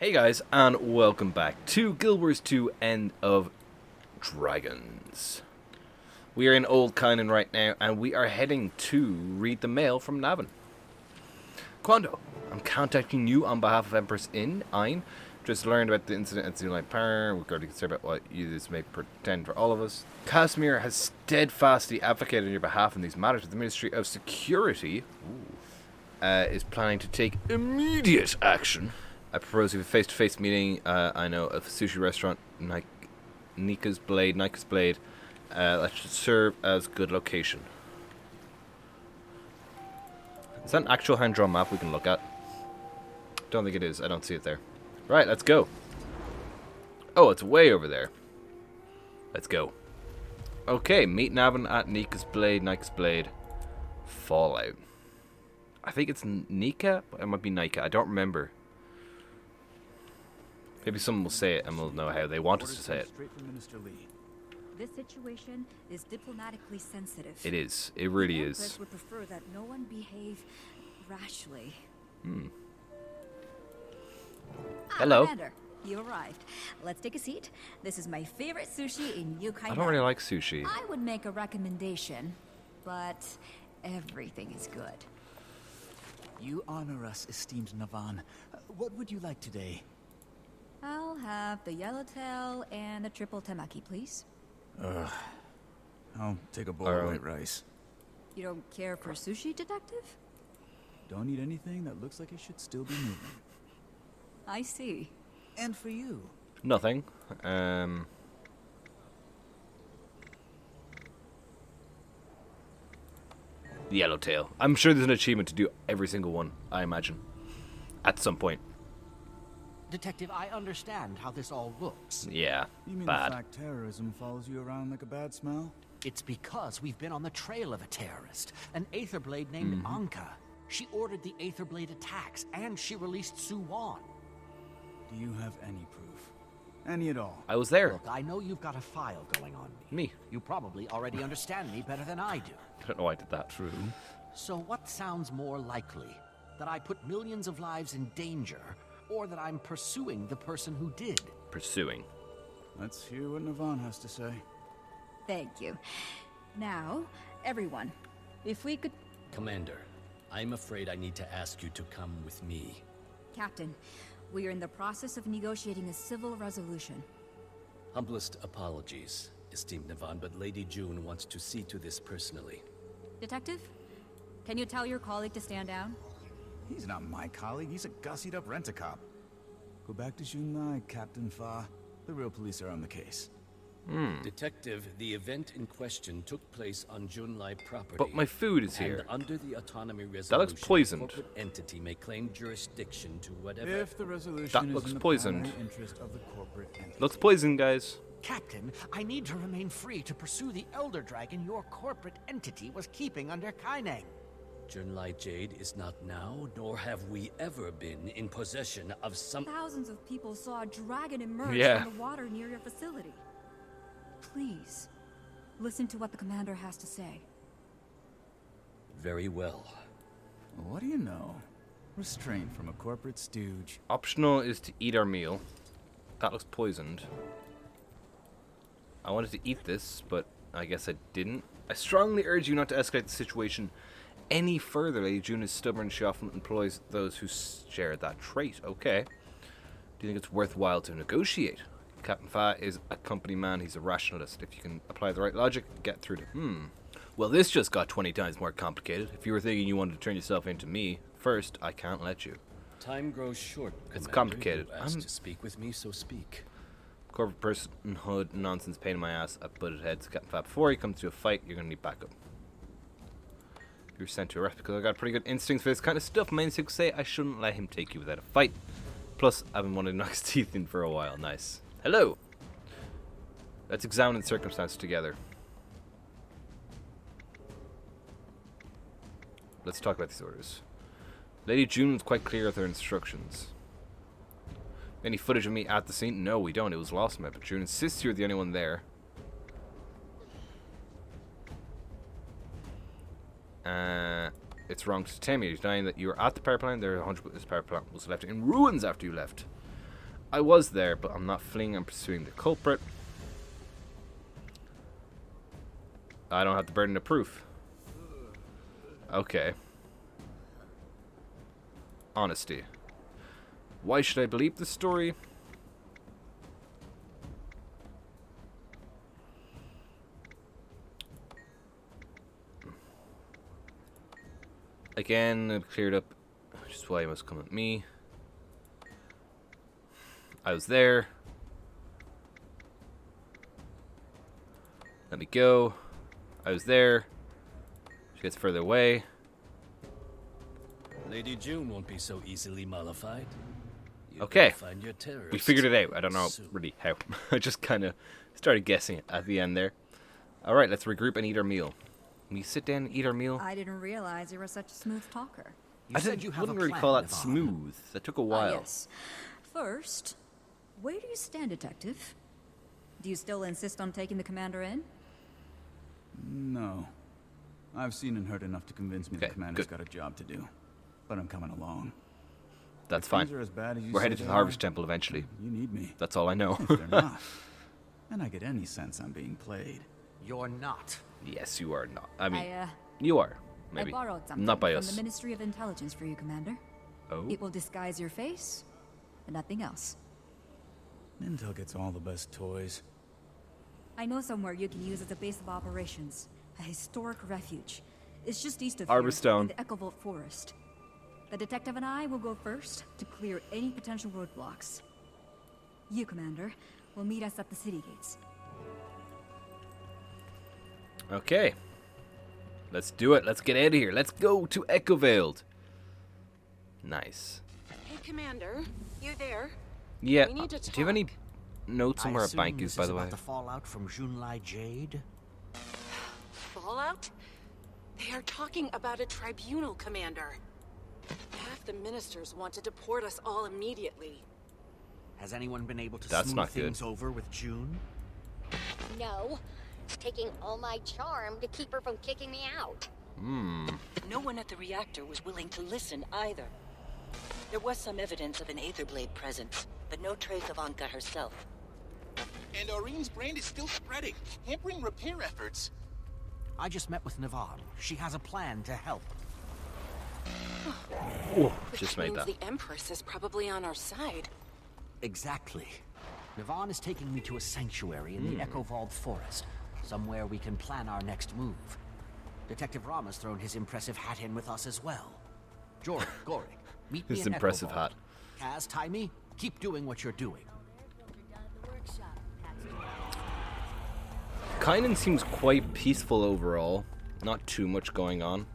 Hey guys, and welcome back to Guild Wars 2 End of Dragons. We are in Old Kaineng right now, and we are heading to read the mail from Navin. Quando, I'm contacting you on behalf of Empress Ein. Just learned about the incident at Zunai Power. We're going to consider about what this may pretend for all of us. Casimir has steadfastly advocated on your behalf in these matters. The Ministry of Security is planning to take immediate action. I propose a face-to-face meeting. I know of a sushi restaurant, Nika's Blade, that should serve as a good location. Is that an actual hand-drawn map we can look at? Don't think it is. I don't see it there. Right, let's go. Oh, it's way over there. Let's go. Okay, meet Navin at Nika's Blade, Fallout. I think it's Nika, but it might be Nika. I don't remember. Maybe someone will say it and we'll know how they want us to say it. This situation is diplomatically sensitive. It is. It really is. The Empress would prefer that no one behave rashly. Hello. Commander, you arrived. Let's take a seat. This is my favorite sushi in New Kaineng. I don't really like sushi. I would make a recommendation, but everything is good. You honor us, esteemed Navan. What would you like today? I'll have the yellowtail and a triple temaki, please. I'll take a bowl of white rice. You don't care for sushi, detective? Don't eat anything that looks like it should still be moving. I see. And for you? Nothing. The yellowtail. I'm sure there's an achievement to do every single one, I imagine. At some point. Detective, I understand how this all looks. Yeah, You mean bad. the fact terrorism follows you around like a bad smell? It's because we've been on the trail of a terrorist, an Aetherblade named Anka. She ordered the Aetherblade attacks, and she released soo-won. Do you have any proof? Any at all? I was there. Look, I know you've got a file going on me. Me. You probably already understand me better than I do. I don't know why I did that. True. So what sounds more likely? That I put millions of lives in danger, or that I'm pursuing the person who did? Pursuing. Let's hear what Navan has to say. Thank you. Now, everyone, if we could... Commander, I'm afraid I need to ask you to come with me. Captain, we are in the process of negotiating a civil resolution. Humblest apologies, esteemed Navan, but Lady June wants to see to this personally. Detective, can you tell your colleague to stand down? He's not my colleague, he's a gussied up rent-a-cop. Go back to Junlai, Captain Fa. The real police are on the case. Detective, the event in question took place on Junlai property. But my food is here. And under the autonomy resolution, That looks poisoned. a corporate entity may claim jurisdiction to whatever... If the resolution That is looks in the poisoned. primary interest of the corporate entity. Looks poison, guys. Captain, I need to remain free to pursue the Elder Dragon your corporate entity was keeping under Kaineng. Junlai Jade is not now, nor have we ever been in possession of some... Thousands of people saw a dragon emerge Yeah. from the water near your facility. Please, listen to what the commander has to say. Very well. What do you know? Restraint from a corporate stooge. Optional is to eat our meal. That looks poisoned. I wanted to eat this, but I guess I didn't. I strongly urge you not to escalate the situation any further. Lady June is stubborn. She often employs those who share that trait. Okay. Do you think it's worthwhile to negotiate? Captain Fa is a company man. He's a rationalist. If you can apply the right logic, get through to... Well, this just got 20 times more complicated. If you were thinking you wanted to turn yourself into me first, I can't let you. Time grows short, It's Commander. complicated. You asked to speak with me, so speak. Corporate personhood nonsense, pain in my ass. I butted heads. Captain Fa, before he comes to a fight, you're going to need backup. You're sent to arrest because I got pretty good instincts for this kind of stuff. My instincts say I shouldn't let him take you without a fight. Plus, I've been wanting to knock his teeth in for a while. Nice. Hello. Let's examine the circumstances together. Let's talk about these orders. Lady June was quite clear with her instructions. Any footage of me at the scene? No, we don't. It was lost, but June insists you're the only one there. It's wrong to tell me. You're denying that you were at the power plant. There 100% this power plant was left in ruins after you left. I was there, but I'm not fleeing. I'm pursuing the culprit. I don't have the burden of proof. Okay. Honesty. Why should I believe this story? Again, it cleared up, which is why he must come at me. I was there. Let me go. I was there. She gets further away. Lady June won't be so easily mollified. You Okay. better find your terrorists We figured it out. I don't know soon. really how. I just kind of started guessing it at the end there. Alright, let's regroup and eat our meal. Can we sit down and eat our meal? I didn't realize you were such a smooth talker. You said you have wouldn't a really plan, call that Yvonne. smooth. That took a while. Yes. First, where do you stand, Detective? Do you still insist on taking the commander in? No. I've seen and heard enough to convince me Okay, the commander's good. got a job to do. But I'm coming along. That's If fine. things are as bad as you We're say headed to they the Harvest are, Temple eventually. You need me. That's all I know. If they're not, and I get any sense I'm being played. You're not. Yes, you are not. I mean, I you are. Maybe. I borrowed something Not by from us. the Ministry of Intelligence for you, Commander. Oh. It will disguise your face, and nothing else. Intel gets all the best toys. I know somewhere you can use as a base of operations. A historic refuge. It's just east of Arborstone. here, in the Echovolt Forest. The detective and I will go first to clear any potential roadblocks. You, Commander, will meet us at the city gates. Okay. Let's do it. Let's get out of here. Let's go to Echovolt. Nice. Hey, Commander. You there? Yeah. We need to Do you have any talk. notes on where I a bank assume is, this by the way? about the fallout from Junlai Jade? Fallout? They are talking about a tribunal, Commander. Half the ministers want to deport us all immediately. Has anyone been able to That's smooth not good. things over with June? No. It's taking all my charm to keep her from kicking me out. No one at the reactor was willing to listen either. There was some evidence of an Aetherblade presence, but no trace of Anka herself. And Aureen's brand is still spreading, hampering repair efforts. I just met with Navan. She has a plan to help. Oh, Which just made means that. the Empress is probably on our side. Exactly. Navan is taking me to a sanctuary in the Echovolt Forest. Somewhere we can plan our next move. Detective Rama's thrown his impressive hat in with us as well. Jordan, Gorik, meet me His in impressive Echovolt. hat. Kaz, Taimi, keep doing what you're doing. Kaineng seems quite peaceful overall. Not too much going on.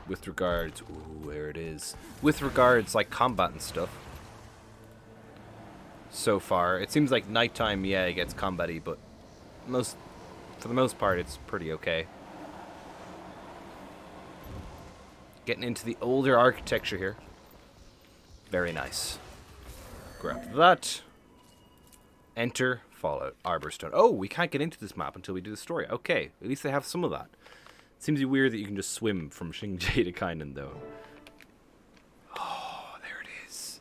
With regards... Ooh, there it is. With regards, like, combat and stuff. So far. It seems like nighttime, yeah, it gets combat-y, but... For the most part, it's pretty okay. Getting into the older architecture here. Very nice. Grab that. Enter Fallout. Arborstone. Oh, we can't get into this map until we do the story. Okay, at least they have some of that. Seems weird that you can just swim from Xingje to Kaineng, though. Oh, there it is.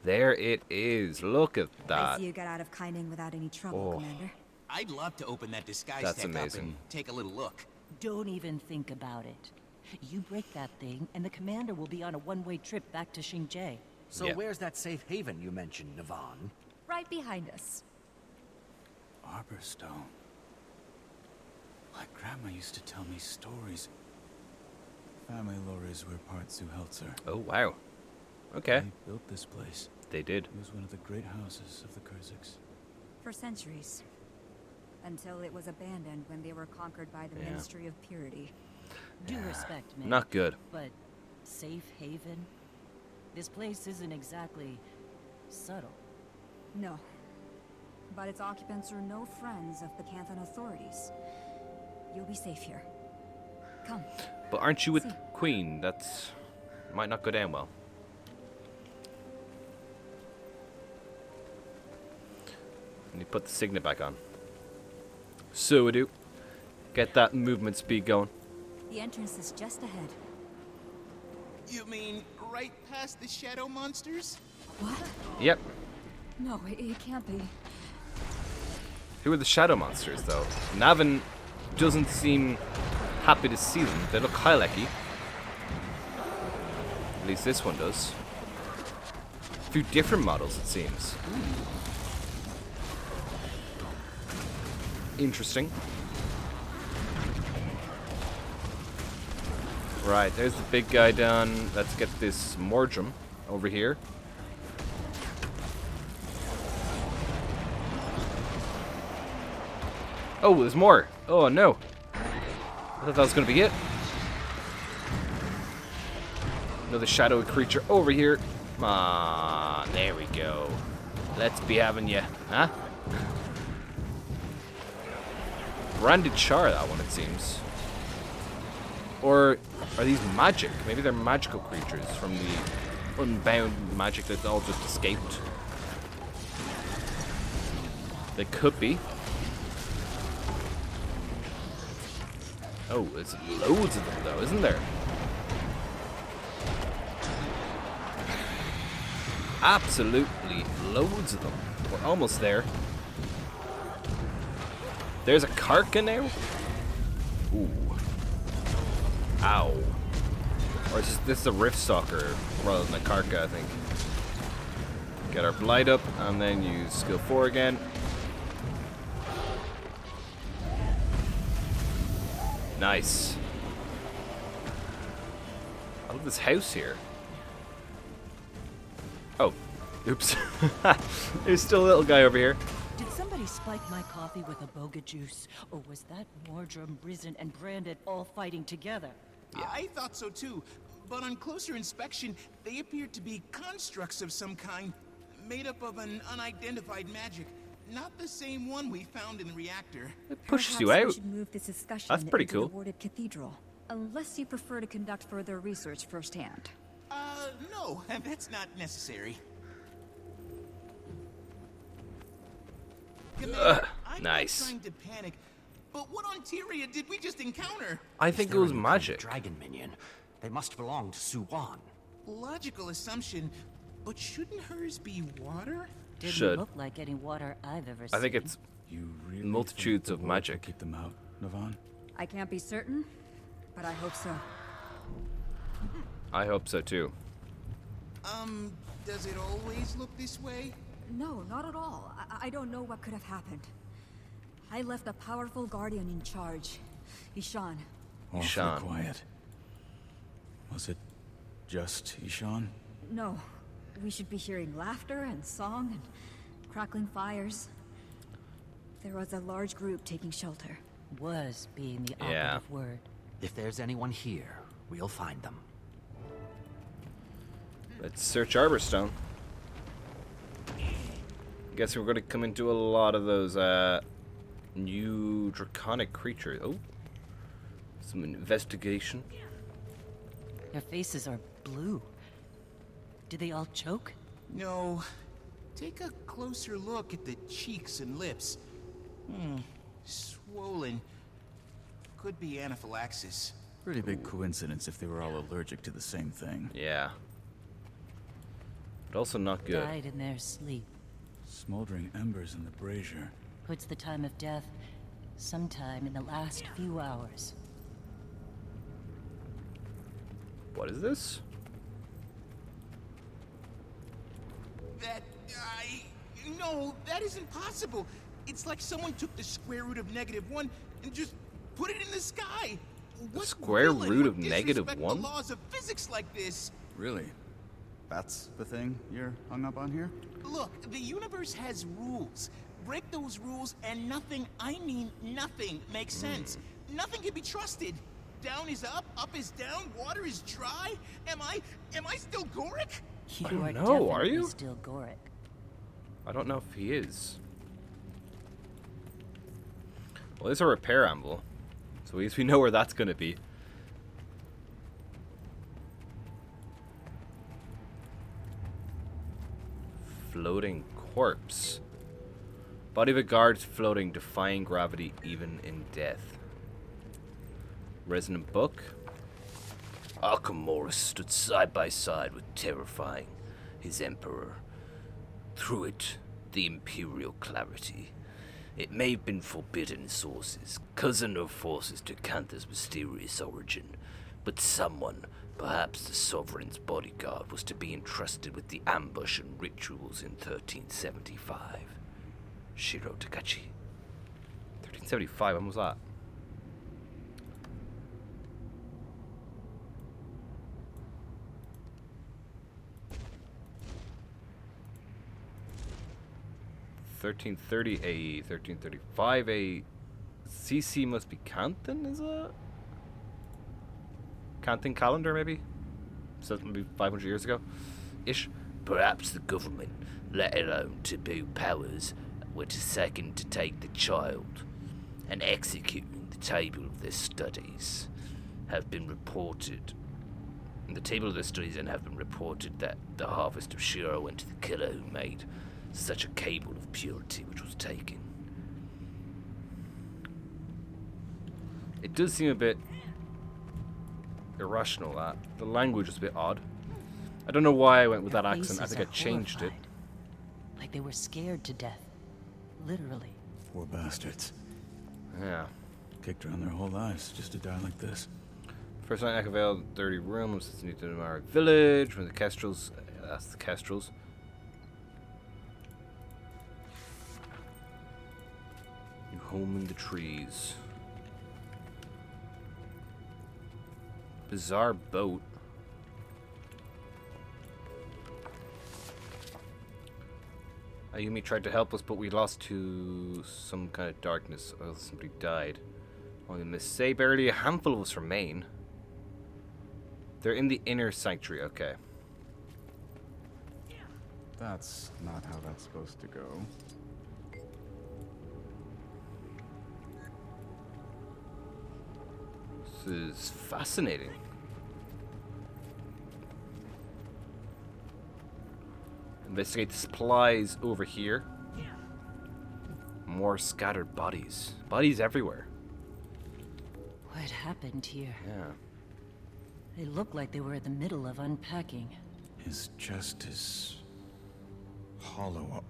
There it is. Look at I that. see you got out of Kaineng without any trouble, Oh. Commander. I'd love to open that disguise That's tech up amazing. and take a little look. Don't even think about it. You break that thing, and the commander will be on a one-way trip back to Xingje. So Yeah. where's that safe haven you mentioned, Navan? Right behind us. Arborstone. My grandma used to tell me stories. Family lore is we're part Zuhelzer. Oh, wow. Okay. They built this place. They did. It was one of the great houses of the Kurziks. For centuries. Until it was abandoned when they were conquered by the Yeah. Ministry of Purity. Due respect, man. Not good. But safe haven? This place isn't exactly subtle. No. But its occupants are no friends of the Canthan authorities. You'll be safe here. Come. But aren't you with See. Queen? That's... might not go down well. Let me put the signet back on. So we do. Get that movement speed going. The entrance is just ahead. You mean right past the shadow monsters? What? Yep. No, it can't be. Who are the shadow monsters, though? Navin doesn't seem happy to see them. They look Hyleki. At least this one does. A few different models, it seems. Interesting. Right, there's the big guy down. Let's get this Mordrum over here. Oh, there's more. Oh, no. I thought that was going to be it. Another shadowy creature over here. Come on. There we go. Let's be having you. Huh? Branded Char, that one, it seems. Or are these magic? Maybe they're magical creatures from the unbound magic that all just escaped. They could be. Oh, there's loads of them, though, isn't there? Absolutely loads of them. We're almost there. There's a Karka now? Ooh. Ow. Or is this is a Rift Stalker rather than a Karka, I think. Get our Blight up, and then use skill 4 again. Nice. I love this house here. Oh, oops. There's still a little guy over here. Did somebody spike my coffee with a boga juice? Or was that Mordrum, Risen, and Branded all fighting together? Yeah. I thought so too, but on closer inspection, they appeared to be constructs of some kind, made up of an unidentified magic. Not the same one we found in the reactor. It pushes Perhaps you we out. should move this discussion That's pretty into cool. the warded cathedral, unless you prefer to conduct further research firsthand. No, that's not necessary. Commander, I'm nice. not trying to panic, but what on Tyria did we just encounter? I think it was magic. Dragon minion. They must belong to Soo-won. Logical assumption, but shouldn't hers be water? Didn't Should. look like any water I've ever seen. I think it's You really multitudes think the of Wards will magic. keep them out, Navan? I can't be certain, but I hope so. I hope so too. Does it always look this way? No, not at all. I don't know what could have happened. I left a powerful guardian in charge, Ishan. Awfully Ishan. quiet. Was it just Ishan? No, we should be hearing laughter and song and crackling fires. There was a large group taking shelter. Was being the Yeah. operative word. If there's anyone here, we'll find them. Let's search Arborstone. Guess we're going to come into a lot of those new draconic creatures. Oh, some investigation. Their faces are blue. Do they all choke? No. Take a closer look at the cheeks and lips. Swollen. Could be anaphylaxis. Pretty big coincidence if they were all allergic to the same thing. Yeah. But also not good. Died in their sleep. Smoldering embers in the brazier. Puts the time of death sometime in the last few hours. What is this? No, that isn't possible. It's like someone took the square root of -1 and just put it in the sky. What square villain root would of disrespect -1? the laws of physics like this? Really? That's the thing you're hung up on here? Look, the universe has rules. Break those rules and nothing, I mean nothing, makes sense. Nothing can be trusted. Down is up is down, water is dry. Am I still Goric? You don't are know, are definitely you? still Goric. I don't know if he is. Well, there's a repair anvil. So at least we know where that's going to be. Floating corpse. Body of a guard floating, defying gravity even in death. Resonant book. Arkham stood side by side with terrifying his emperor. Through it, the Imperial Clarity. It may have been forbidden sources, cousin of forces to Cantha's mysterious origin, but someone, perhaps the Sovereign's bodyguard, was to be entrusted with the ambush and rituals in 1375. Shiro Takachi. 1375, when was that? $1330 a $1335 a CC must be Canton, is it? Canton calendar, maybe? So maybe 500 years ago ish. Perhaps the government, let alone taboo powers, were to second to take the child and executing the table of their studies have been reported. In the table of their studies and have been reported that the harvest of Shiro went to the killer who made such a cable of purity which was taken. It does seem a bit irrational, that. The language is a bit odd. I don't know why I went with that accent. I think I changed it. Like they were scared to death. Literally. Poor bastards. Yeah. Kicked around their whole lives just to die like this. First night Ekavale, 30 rooms. It's new to the Mara village. From the Kestrels. That's the Kestrels. New home in the trees. Bizarre boat. Ayumi tried to help us, but we lost to some kind of darkness. Or somebody died. Only missed say barely a handful of us remain. They're in the inner sanctuary, okay. That's not how that's supposed to go. This is fascinating. Investigate the supplies over here. More scattered bodies. Bodies everywhere. What happened here? Yeah. They looked like they were in the middle of unpacking. His chest is hollow.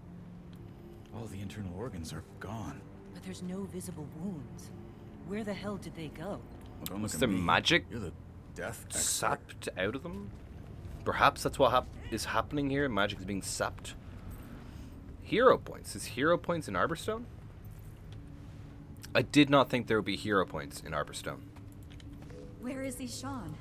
All the internal organs are gone. But there's no visible wounds. Where the hell did they go? Well, don't Was look there at me. magic You're the death expert. sapped out of them? Perhaps that's what is happening here. Magic is being sapped. Hero points. Is hero points in Arborstone? I did not think there would be hero points in Arborstone. Where is Ishan?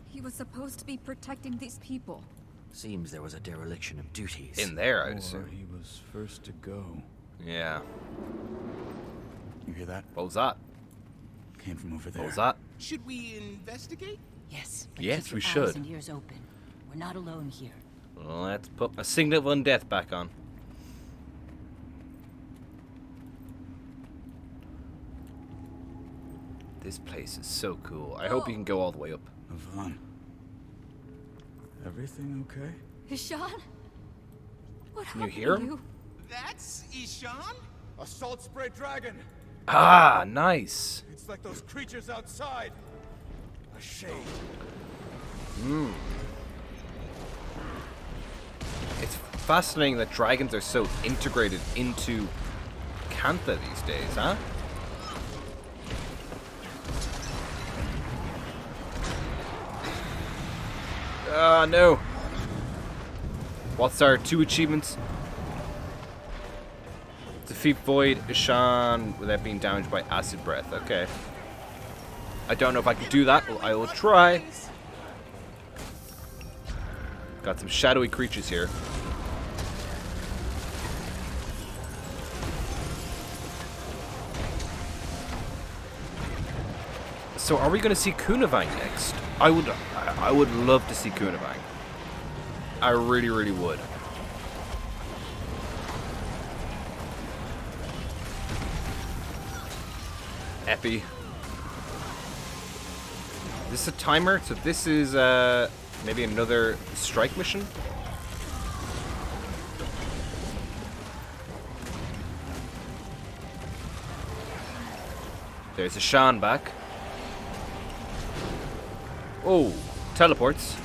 He was supposed to be protecting these people. Seems there was a dereliction of duties. In there, Or I'd assume. he was first to go. Yeah. You hear that? What was that? Came from over there. What was that? Should we investigate? Yes. But Yes, keep we your should. eyes and ears open. We're not alone here. Let's put my Signet of Undeath back on. This place is so cool. I hope you can go all the way up. Yvonne. Everything okay? Ishan? What Can you happened hear to him? you? That's Ishan? A salt spray dragon! Ah, nice. It's like those creatures outside! A shade. It's fascinating that dragons are so integrated into Cantha these days, huh? Ah, no. What's our 2 achievements? Defeat Void Ishan without being damaged by acid breath. Okay. I don't know if I can do that. Well, I will try. Got some shadowy creatures here. So are we going to see Kunavang next? I would love to see Kunavang. I really, really would. Epi. Is this a timer? So this is maybe another strike mission? There's a Shan back. Oh, teleports.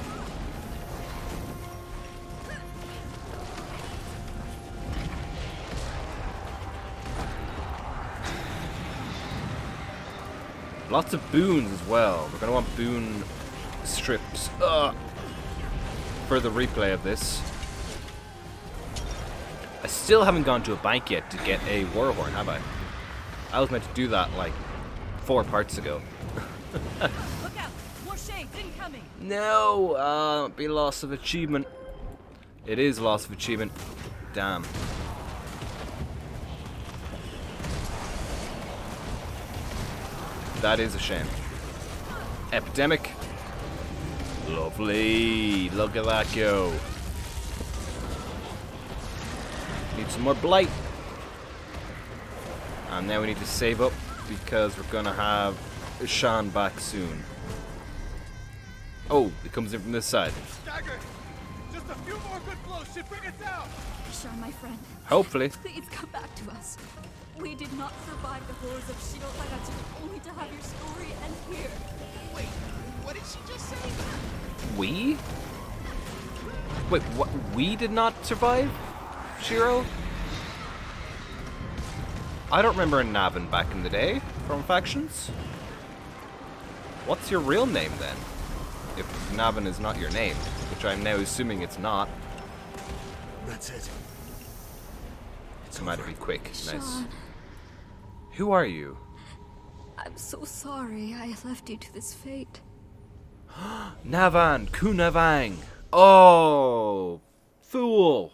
Lots of boons as well. We're going to want boon strips for the replay of this. I still haven't gone to a bank yet to get a Warhorn, have I? I was meant to do that like 4 parts ago. Look out! More shades incoming! No! Be loss of achievement. It is loss of achievement. Damn. That is a shame. Epidemic. Lovely. Look at that go. Need some more blight. And now we need to save up because we're gonna have Sean back soon. Oh, it comes in from this side. Stagger! Just a few more good blows should bring us out! Sean, my friend. Hopefully. Please come back to us. We did not survive the horrors of Shirotagachi only to have your story end here. Wait, what did she just say? We? Wait, what? We did not survive? Shiro? I don't remember a Navin back in the day from factions. What's your real name then? If Navin is not your name, which I'm now assuming it's not. That's it. Come out to be quick. Nice. Sean, Who are you? I'm so sorry I left you to this fate. Navan Kunavang. Oh, fool.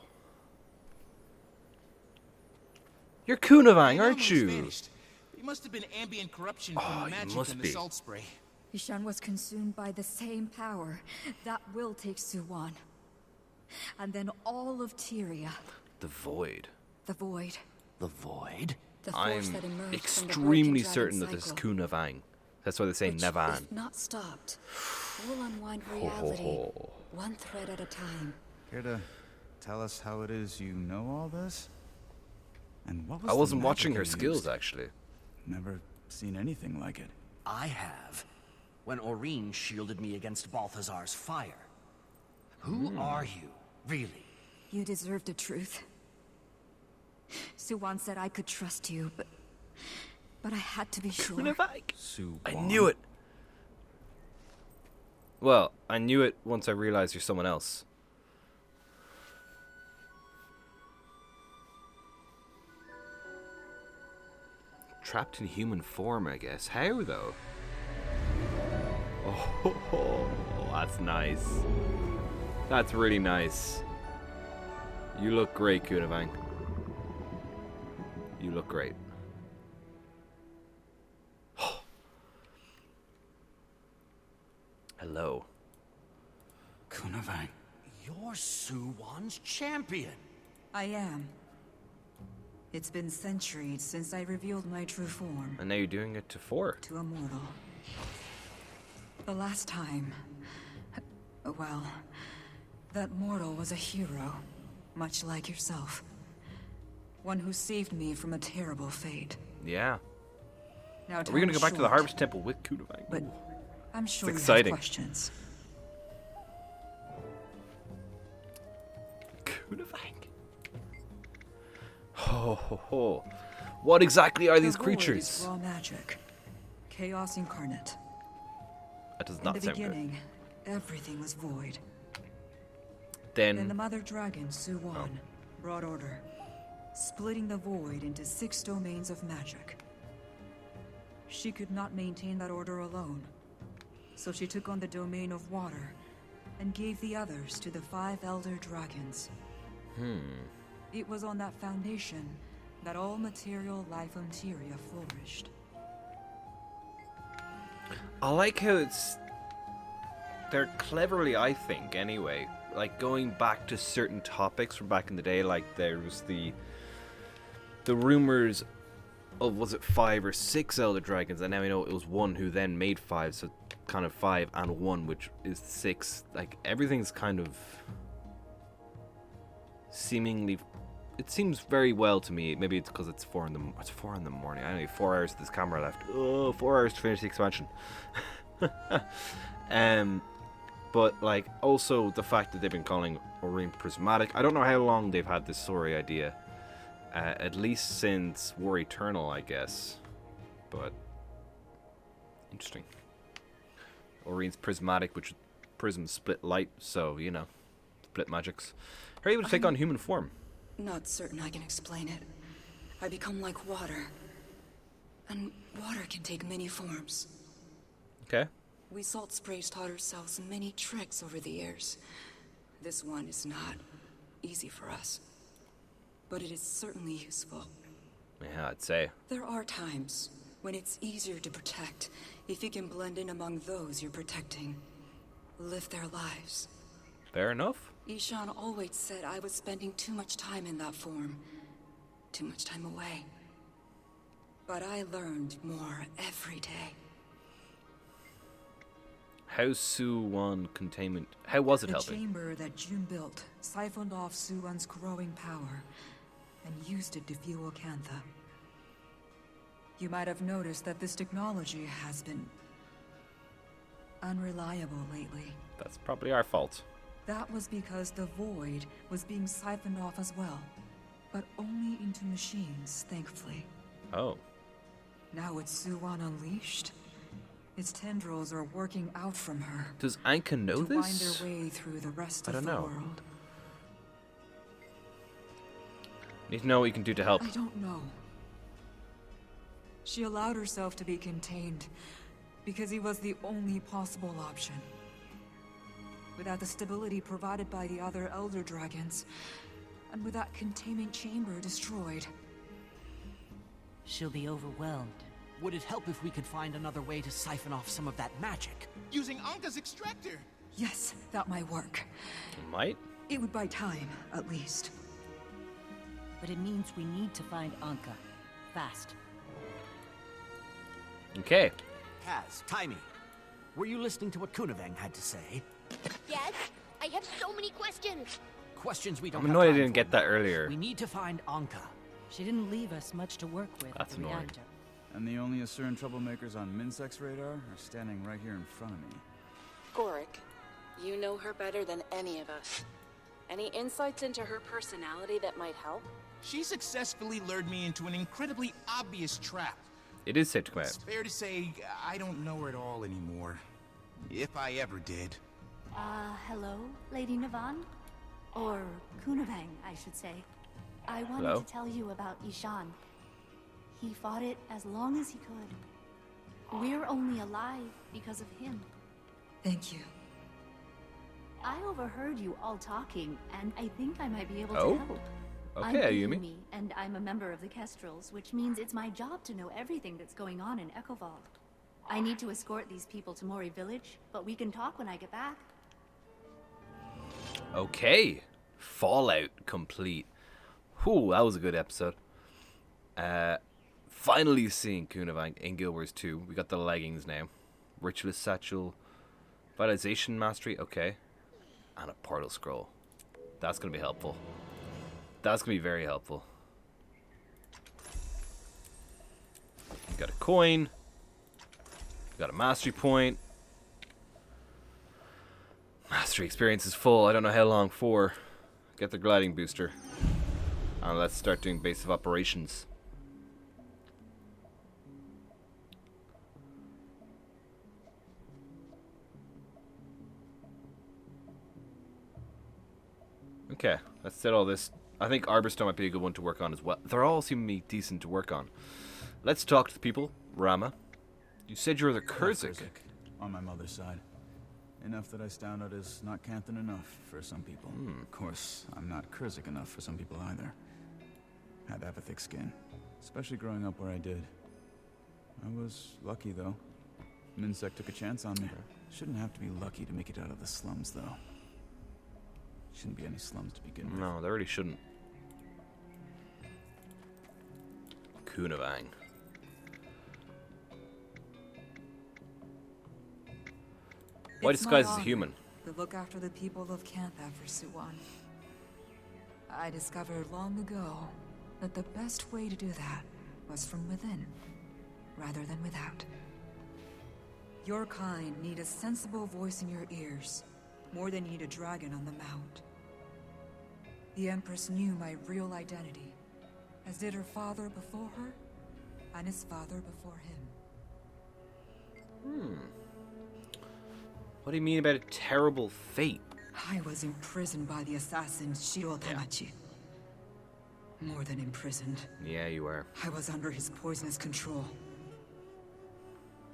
You're Kunavang, aren't Almost you? vanished. It must have been ambient corruption from Oh, the you magic must and be. the salt spray. Ishan was consumed by the same power that will take Soo-won. And then all of Tyria, The Void. the Void, The Void? the force I'm that emerged extremely from the certain broken that this is cycle, Kunavang. That's why they say which, Navan. if not stopped, will unwind reality one thread at a time. Care to tell us how it is you know all this? And what was I the wasn't magic watching her you skills used? actually. Never seen anything like it. I have. When Aurene shielded me against Balthazar's fire. Who are you, really? You deserve the truth. Soo-won said I could trust you, but I had to be sure. Kunavang. I knew it. Well, I knew it once I realized you're someone else. Trapped in human form, I guess. How, though? Oh, that's nice. That's really nice. You look great, Kunavang. You look great. Hello. Kunavang. You're Soo-won's champion. I am. It's been centuries since I revealed my true form And now you're doing it to 4. to a mortal. The last time, well, that mortal was a hero, much like yourself. One who saved me from a terrible fate. Yeah. Now, Are we gonna go back to the Harvest Temple with Kunavang? But I'm sure you exciting. have questions. Kunavang. Ho ho ho. What exactly are these The Void creatures? is raw magic. Chaos incarnate. That does In not the sound good. beginning, everything was void. Then the Then mother dragon, Soo-won, brought order, splitting the void into 6 domains of magic. She could not maintain that order alone, so she took on the domain of water and gave the others to the 5 elder dragons. It was on that foundation that all material life on Tyria flourished. I like how they're cleverly, I think, anyway, like going back to certain topics from back in the day, like there was the rumors of, was it 5 or 6 elder dragons, and now we know it was 1 who then made 5, so kind of 5 and 1, which is 6. Like everything's kind of seemingly, it seems very well to me. Maybe it's because it's 4 in the morning. I only have 4 hours to this camera left. Oh, 4 hours to finish the expansion. But like also the fact that they've been calling Aurene prismatic. I don't know how long they've had this story idea. At least since War Eternal, I guess. But Interesting. Orine's prismatic, which prisms split light, so, you know, split magics. How are you able to take on human form? Not certain I can explain it. I become like water. And water can take many forms. Okay. We Salt Sprays taught ourselves many tricks over the years. This one is not easy for us. But it is certainly useful. Yeah, I'd say. There are times when it's easier to protect if you can blend in among those you're protecting. Live their lives. Fair enough. Ishan always said I was spending too much time in that form. Too much time away. But I learned more every day. How's soo-won containment? How was it The helping? chamber that June built siphoned off soo-won's growing power and used it to fuel Cantha. You might have noticed that this technology has been unreliable lately. That's probably our fault. That was because the void was being siphoned off as well, but only into machines, thankfully. Oh. Now with soo-won unleashed, its tendrils are working out from her. Does Anka know to wind this? their way through the rest I of don't the know. world. Need to know what you can do to help. I don't know. She allowed herself to be contained because he was the only possible option. Without the stability provided by the other Elder Dragons, and with that containment chamber destroyed. She'll be overwhelmed. Would it help if we could find another way to siphon off some of that magic? Using Anka's extractor. Yes, that might work. Might? It would buy time, at least. But it means we need to find Anka. Fast. Okay. Kaz, Taimi, were you listening to what Kunavang had to say? Yes? I have so many questions. Questions we don't I'm have annoyed I time didn't for get that now. earlier. We need to find Anka. She didn't leave us much to work with That's at the annoying. reactor. And the only Asuran troublemakers on Minsec's radar are standing right here in front of me. Gorik, you know her better than any of us. Any insights into her personality that might help? She successfully lured me into an incredibly obvious trap. It is safe to come It's out. fair to say I don't know her at all anymore. If I ever did. Hello, Lady Navan? Or Kunavang, I should say. I wanted Hello? to tell you about Ishan. He fought it as long as he could. We're only alive because of him. Thank you. I overheard you all talking, and I think I might be able Oh? to help. I'm Okay, Ayumi. Ayumi, and I'm a member of the Kestrels, which means it's my job to know everything that's going on in Echovald. I need to escort these people to Mori Village, but we can talk when I get back. Okay. Fallout complete. Whew, that was a good episode. Finally seeing Kunavang in Guild Wars 2. We got the leggings now. Ritualist Satchel. Vitalization Mastery, okay. And a Portal Scroll. That's going to be helpful. That's going to be very helpful. Got a coin. Got a Mastery Point. Mastery experience is full. I don't know how long for. Get the gliding booster. And let's start doing base of operations. Okay, let's set all this. I think Arborstone might be a good one to work on as well. They're all seem to be decent to work on. Let's talk to the people. Rama, you said you're the Kurzik. On my mother's side. Enough that I stand out as not Canthan enough for some people. Of course, I'm not Kurzik enough for some people either. Had to have a thick skin. Especially growing up where I did. I was lucky, though. Minsec took a chance on me. Shouldn't have to be lucky to make it out of the slums, though. Shouldn't be any slums to begin with. No, there really shouldn't. Kunavang. Why It's my disguise as a honor human? to look after the people of Cantha for soo-won. I discovered long ago that the best way to do that was from within, rather than without. Your kind need a sensible voice in your ears, more than you need a dragon on the mount. The Empress knew my real identity, as did her father before her, and his father before him. What do you mean about a terrible fate? I was imprisoned by the assassin Shiro Tamachi. More than imprisoned. Yeah, you are. I was under his poisonous control.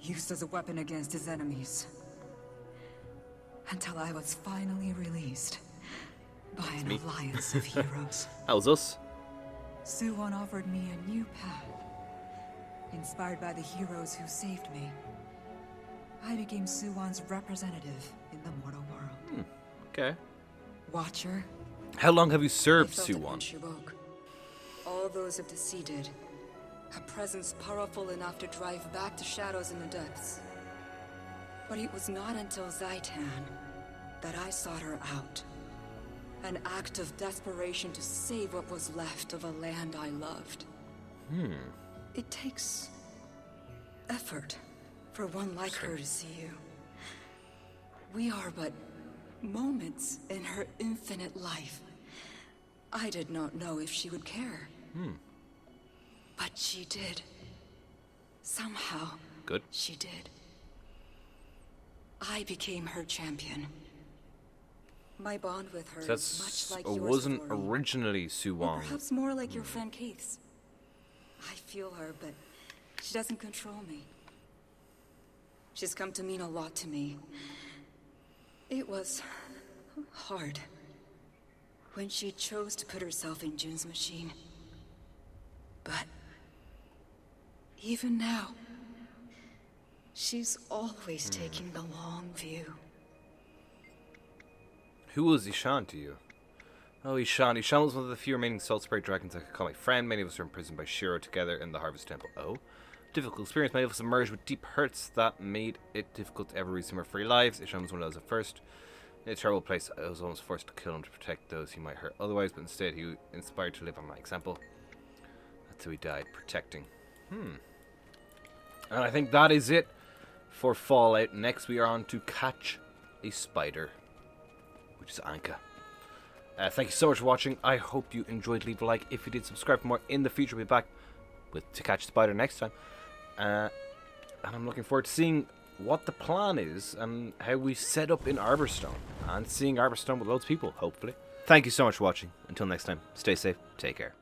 Used as a weapon against his enemies. Until I was finally released by an alliance of heroes. That was us. Soo-won offered me a new path. Inspired by the heroes who saved me, I became Soo-won's representative in the mortal world. Okay. Watcher. How long have you I served felt it Soo-won? when she woke. All those of Deceded. A presence powerful enough to drive back the shadows in the depths. But it was not until Zaitan that I sought her out. An act of desperation to save what was left of a land I loved. It takes effort for one like her to see you. We are but moments in her infinite life. I did not know if she would care. But she did. Somehow. Good. She did. I became her champion. My bond with her is much like yours, wasn't Florian. originally Or Soo-won. perhaps more like your friend Keith's. I feel her, but she doesn't control me. She's come to mean a lot to me. It was hard when she chose to put herself in June's machine. But even now, she's always taking the long view. Who was Ishan to you? Oh, Ishan. Ishan was one of the few remaining Salt Spray dragons I could call my friend. Many of us were imprisoned by Shiro together in the Harvest Temple. Oh. Difficult experience. Many of us emerged with deep hurts that made it difficult to ever resume our free lives. Ishan was one of those at first. In a terrible place, I was almost forced to kill him to protect those he might hurt otherwise, but instead he was inspired to live on my example. That's who he died, protecting. And I think that is it for Fallout. Next we are on to catch a spider, which is Anka. Thank you so much for watching. I hope you enjoyed. Leave a like if you did. Subscribe for more in the future. We'll be back with To Catch the Spider next time. And I'm looking forward to seeing what the plan is and how we set up in Arborstone. And seeing Arborstone with loads of people, hopefully. Thank you so much for watching. Until next time, stay safe, take care.